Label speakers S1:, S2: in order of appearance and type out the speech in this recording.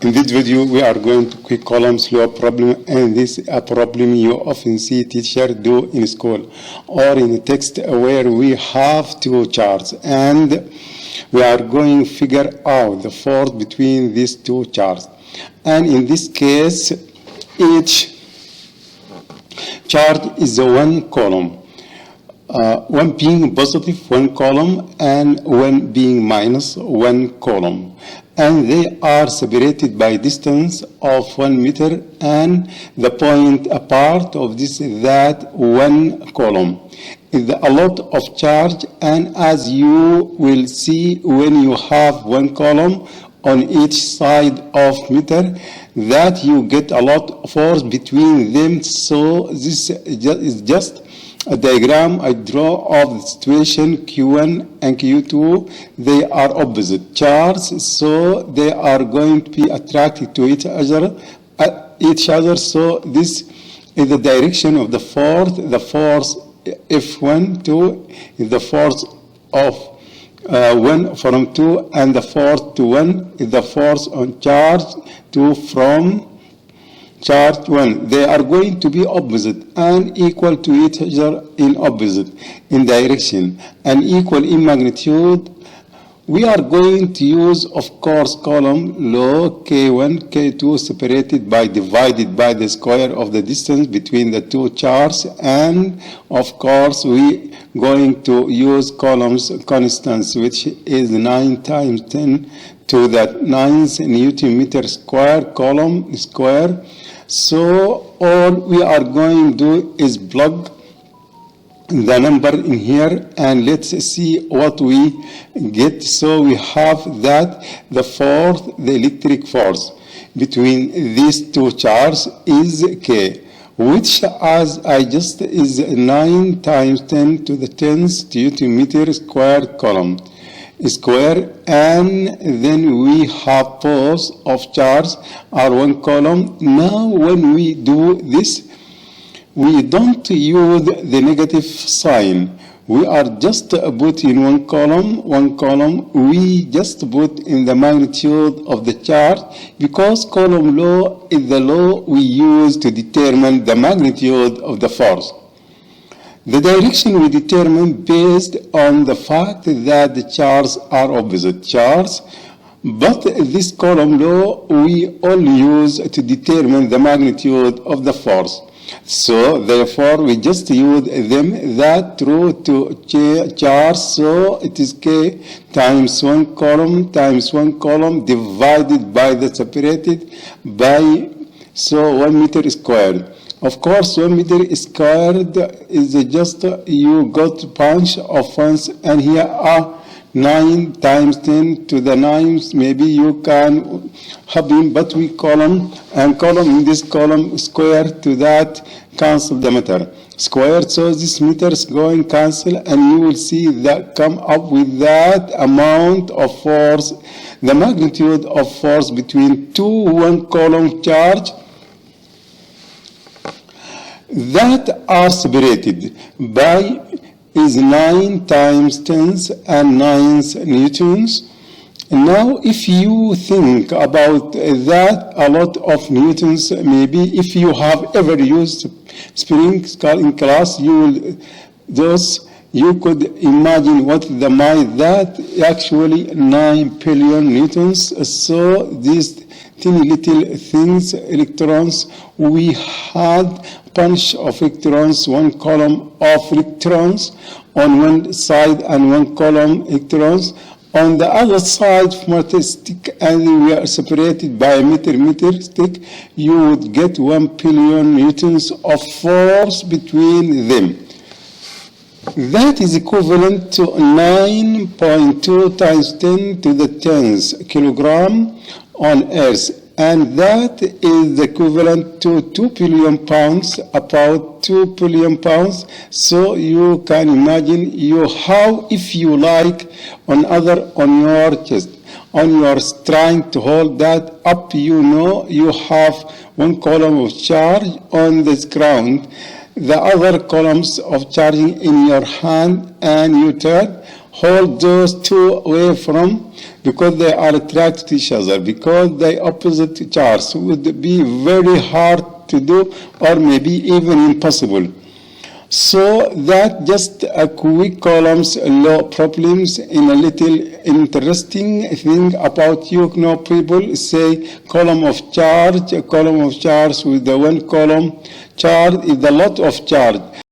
S1: In this video, we are going to quick Coulomb's law problem, and this is a problem you often see teachers do in school or in a text where we have two charts, and we are going to figure out the force between these two charts. And in this case, each charge is one Coulomb. One being positive 1 Coulomb and one being minus 1 Coulomb, and they are separated by distance of 1 meter, and the point apart of this is that 1 Coulomb. It's a lot of charge, and as you will see, when you have 1 Coulomb on each side of meter, that you get a lot of force between them. So this is just a diagram I draw of the situation Q1 and Q2. They are opposite charges, so they are going to be attracted to each other. So this is the direction of the force. The force F1, 2 is the force of 1 from 2, and the force to 1 is the force on charge 2 from charge 1. They are going to be opposite and equal to each other in opposite in direction and equal in magnitude. We are going to use, of course, Coulomb law, K1, K2 separated by divided by the square of the distance between the two charges, and of course we going to use Coulomb's constants, which is 9 times 10 to the 9th Newton meter square Coulomb square. So all we are going to do is plug the number in here, and let's see what we get. So we have that the force, the electric force between these two charges is K, which, as I just, is 9 times 10 to the 10th Newton meter square Coulomb square, and then we have force of charge are 1 Coulomb. Now when we do this, we don't use the negative sign. We are just putting 1 Coulomb. We just put in the magnitude of the charge, because Coulomb law is the law we use to determine the magnitude of the force. The direction we determine based on the fact that the charges are opposite charges, but this Coulomb law we all use to determine the magnitude of the force. So therefore we just use them that through to charge, so it is K times 1 Coulomb times 1 Coulomb divided by the separated by, so 1 meter squared. Of course, 1 meter squared is just, you got bunch of ones, and here are 9 times 10 to the 9th. Maybe you can have been, but we Coulomb and Coulomb in this Coulomb square to that cancel the meter squared. So this meter is going cancel, and you will see that come up with that amount of force, the magnitude of force between two 1 Coulomb charge that are separated by is 9 times 10th and 9th newtons. Now if you think about that, a lot of newtons, maybe if you have ever used spring in class, you could imagine what the might that actually 9 billion newtons. So these tiny little things, electrons, we had bunch of electrons, 1 Coulomb of electrons on one side and 1 Coulomb electrons on the other side from a stick, and we are separated by a meter stick. You would get 1 billion newtons of force between them. That is equivalent to 9.2 times 10 to the 10th kilogram on Earth, and that is equivalent to 2 billion pounds, about 2 billion pounds. So you can imagine how, if you like, on your chest, on your trying to hold that up, you have 1 Coulomb of charge on this ground, the other Coulombs of charging in your hand, and you turn hold those two away from, because they are attracted to each other, because they opposite charges, would be very hard to do, or maybe even impossible. So that just a quick Coulomb's law problems. In a little interesting thing about you know, people say column of charge with the one Coulomb charge is a lot of charge.